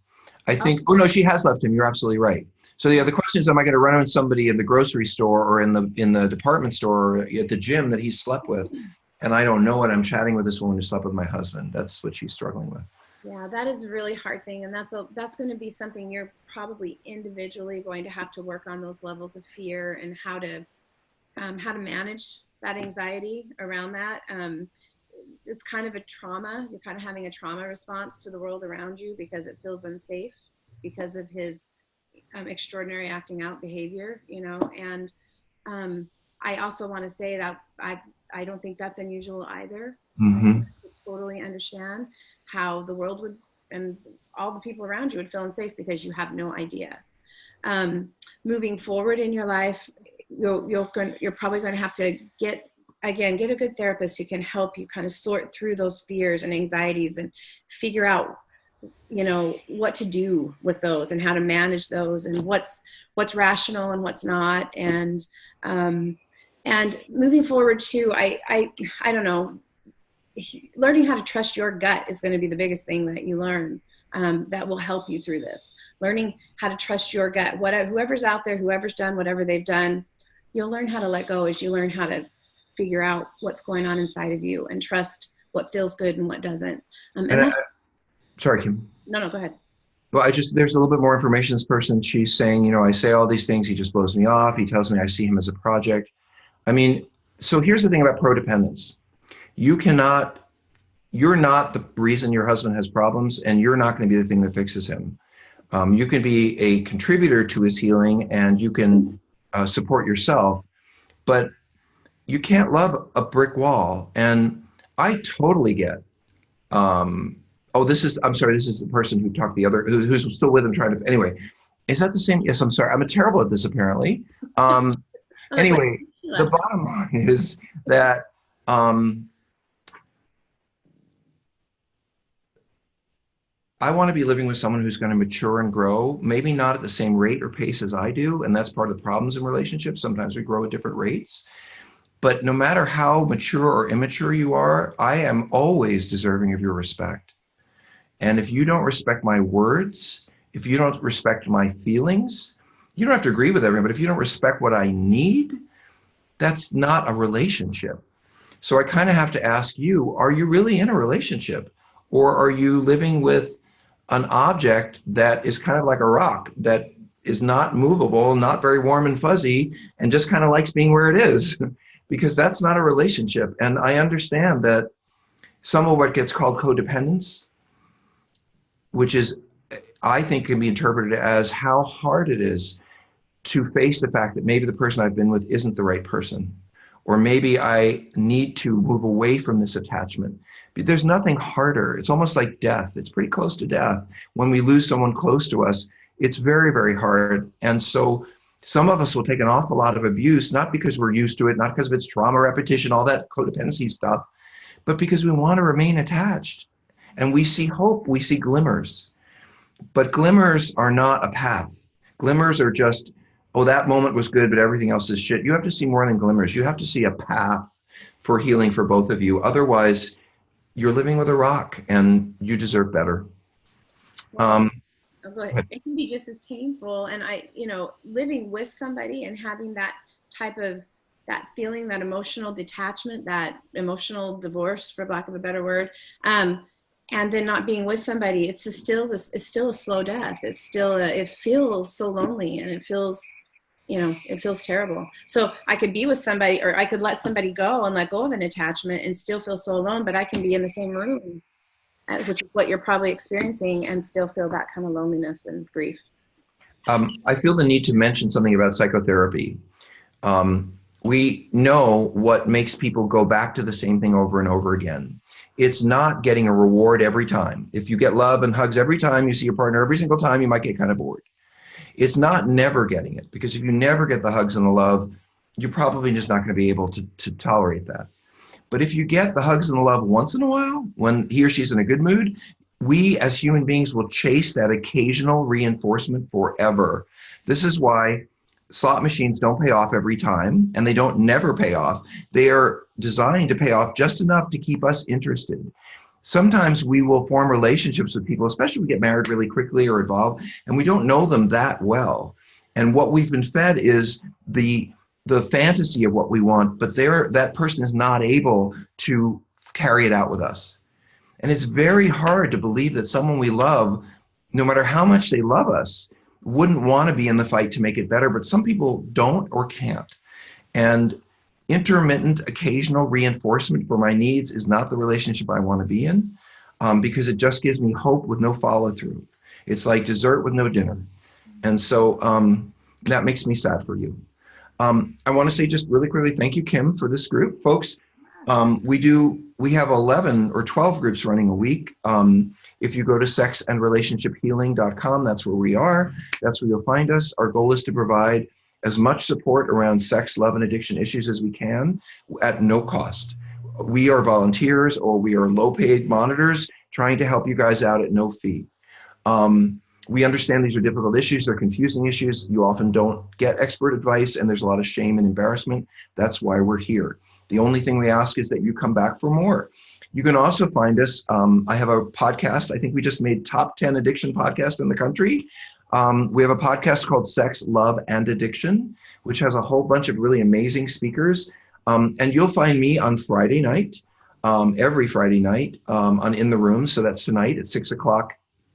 I think, oh no, she has left him. You're absolutely right. So the other question is, am I going to run into somebody in the grocery store or in the department store or at the gym that he slept with? And I don't know it. I'm chatting with this woman who slept with my husband. That's what she's struggling with. Yeah, that is a really hard thing. And that's going to be something you're probably individually going to have to work on, those levels of fear and how to manage that anxiety around that. It's kind of a trauma. You're kind of having a trauma response to the world around you because it feels unsafe because of his extraordinary acting out behavior, and I also want to say that I don't think that's unusual either. Mm-hmm. I totally understand how the world would, and all the people around you would feel unsafe because you have no idea. Moving forward in your life, you're probably going to have to get a good therapist who can help you kind of sort through those fears and anxieties and figure out, what to do with those and how to manage those and what's rational and what's not. And moving forward too, I don't know, learning how to trust your gut is going to be the biggest thing that you learn. That will help you through this. Learning how to trust your gut. Whoever's out there, whoever's done whatever they've done, you'll learn how to let go as you learn how to figure out what's going on inside of you and trust what feels good and what doesn't. Sorry, Kim. No, go ahead. Well, there's a little bit more information. This person, she's saying, I say all these things. He just blows me off. He tells me I see him as a project. I mean, so here's the thing about prodependence. You're not the reason your husband has problems, and you're not going to be the thing that fixes him. You can be a contributor to his healing, and you can support yourself, but you can't love a brick wall. And I totally get, I'm sorry, this is the person who talked who's still with him anyway, is that the same? Yes, I'm sorry. I'm terrible at this apparently. Anyway, the bottom line is that, I want to be living with someone who's going to mature and grow, maybe not at the same rate or pace as I do. And that's part of the problems in relationships. Sometimes we grow at different rates. But no matter how mature or immature you are, I am always deserving of your respect. And if you don't respect my words, if you don't respect my feelings, you don't have to agree with everyone, but if you don't respect what I need, that's not a relationship. So I kind of have to ask you, are you really in a relationship? Or are you living with an object that is kind of like a rock that is not movable, not very warm and fuzzy, and just kind of likes being where it is? Because that's not a relationship. And I understand that some of what gets called codependence, which is, I think, can be interpreted as how hard it is to face the fact that maybe the person I've been with isn't the right person, or maybe I need to move away from this attachment. There's nothing harder. It's almost like death. It's pretty close to death. When we lose someone close to us, it's very, very hard. And so some of us will take an awful lot of abuse, not because we're used to it, not because of its trauma, repetition, all that codependency stuff, but because we want to remain attached. And we see hope, we see glimmers. But glimmers are not a path. Glimmers are just, oh, that moment was good, but everything else is shit. You have to see more than glimmers. You have to see a path for healing for both of you. Otherwise, you're living with a rock, and you deserve better. Go ahead. It can be just as painful. And living with somebody and having that feeling, that emotional detachment, that emotional divorce, for lack of a better word, and then not being with somebody, it's still a slow death. It feels so lonely, and it feels terrible. So I could be with somebody, or I could let somebody go and let go of an attachment and still feel so alone, but I can be in the same room, which is what you're probably experiencing, and still feel that kind of loneliness and grief. I feel the need to mention something about psychotherapy. We know what makes people go back to the same thing over and over again. It's not getting a reward every time. If you get love and hugs every time you see your partner, every single time, you might get kind of bored. It's not never getting it, because if you never get the hugs and the love, you're probably just not going to be able to tolerate that. But if you get the hugs and the love once in a while, when he or she's in a good mood, we as human beings will chase that occasional reinforcement forever. This is why slot machines don't pay off every time, and they don't never pay off. They are designed to pay off just enough to keep us interested. Sometimes we will form relationships with people, especially if we get married really quickly or involved, and we don't know them that well. And what we've been fed is the fantasy of what we want, but that person is not able to carry it out with us. And it's very hard to believe that someone we love, no matter how much they love us, wouldn't want to be in the fight to make it better, but some people don't or can't. And intermittent, occasional reinforcement for my needs is not the relationship I want to be in, because it just gives me hope with no follow through. It's like dessert with no dinner. And so that makes me sad for you. I want to say just really quickly, thank you, Kim, for this group. Folks, we have 11 or 12 groups running a week. If you go to sexandrelationshiphealing.com, that's where we are. That's where you'll find us. Our goal is to provide as much support around sex, love, and addiction issues as we can at no cost. We are volunteers, or we are low-paid monitors trying to help you guys out at no fee. We understand these are difficult issues. They're confusing issues. You often don't get expert advice, and there's a lot of shame and embarrassment. That's why we're here. The only thing we ask is that you come back for more. You can also find us. I have a podcast. I think we just made top 10 addiction podcast in the country. We have a podcast called Sex, Love, and Addiction, which has a whole bunch of really amazing speakers. And you'll find me on Friday night, every Friday night on In the Room. So that's tonight at 6 o'clock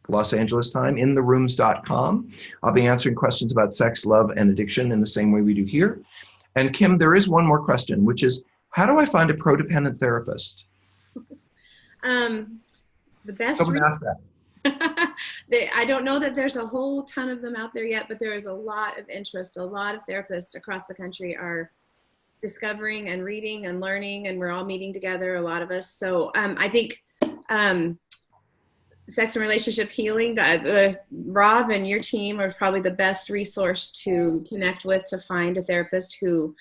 Los Angeles time, intherooms.com. I'll be answering questions about sex, love, and addiction in the same way we do here. And Kim, there is one more question, which is, how do I find a prodependent therapist? The best. Someone asked that. I don't know that there's a whole ton of them out there yet, but there is a lot of interest. A lot of therapists across the country are discovering and reading and learning, and we're all meeting together, a lot of us. So I think Sex and Relationship Healing, Rob and your team are probably the best resource to connect with, to find a therapist who,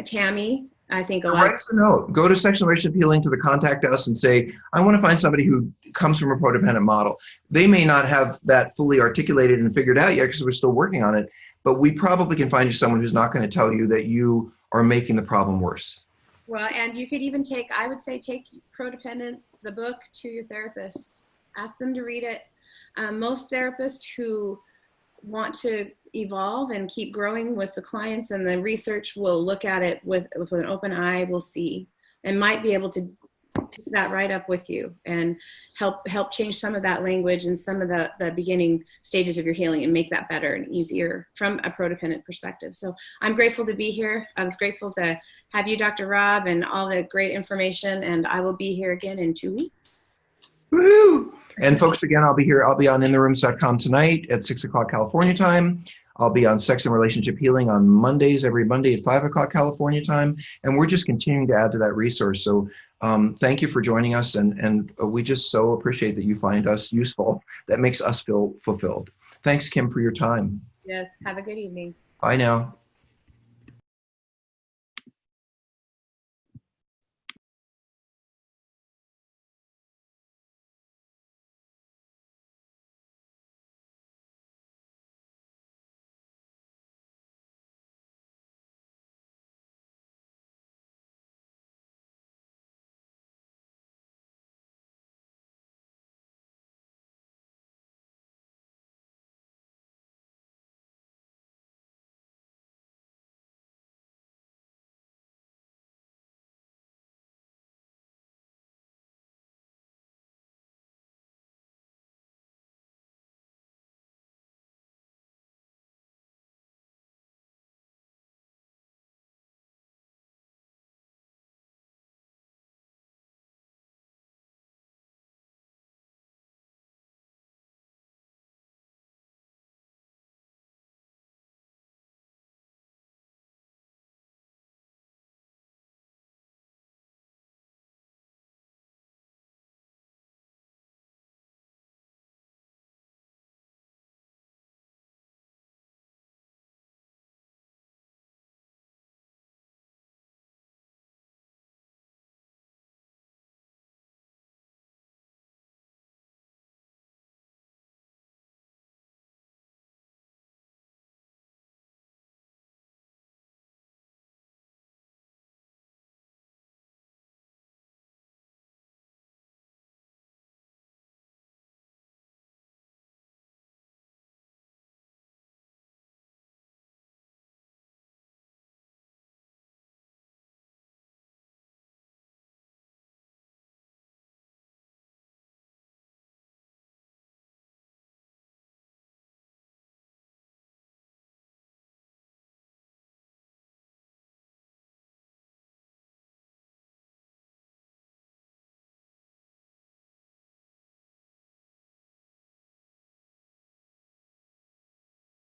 Tammy, I think a lot. Write us a note. Go to Sex and Relationship Healing to the contact us and say, I want to find somebody who comes from a codependent model. They may not have that fully articulated and figured out yet because we're still working on it, but we probably can find you someone who's not going to tell you that you are making the problem worse. Well, and you could even take Prodependence, the book, to your therapist. Ask them to read it. Most therapists who want to evolve and keep growing with the clients and the research will look at it with an open eye, will see, and might be able to pick that right up with you and help change some of that language and some of the beginning stages of your healing and make that better and easier from a prodependent perspective. So I'm grateful to be here. I was grateful to have you, Dr. Rob, and all the great information, and I will be here again in 2 weeks. Woohoo! And folks, again, I'll be here. I'll be on intherooms.com tonight at 6 o'clock California time. I'll be on Sex and Relationship Healing on Mondays, every Monday at 5 o'clock California time. And we're just continuing to add to that resource. So thank you for joining us. And we just so appreciate that you find us useful. That makes us feel fulfilled. Thanks, Kim, for your time. Yes. Have a good evening. Bye now.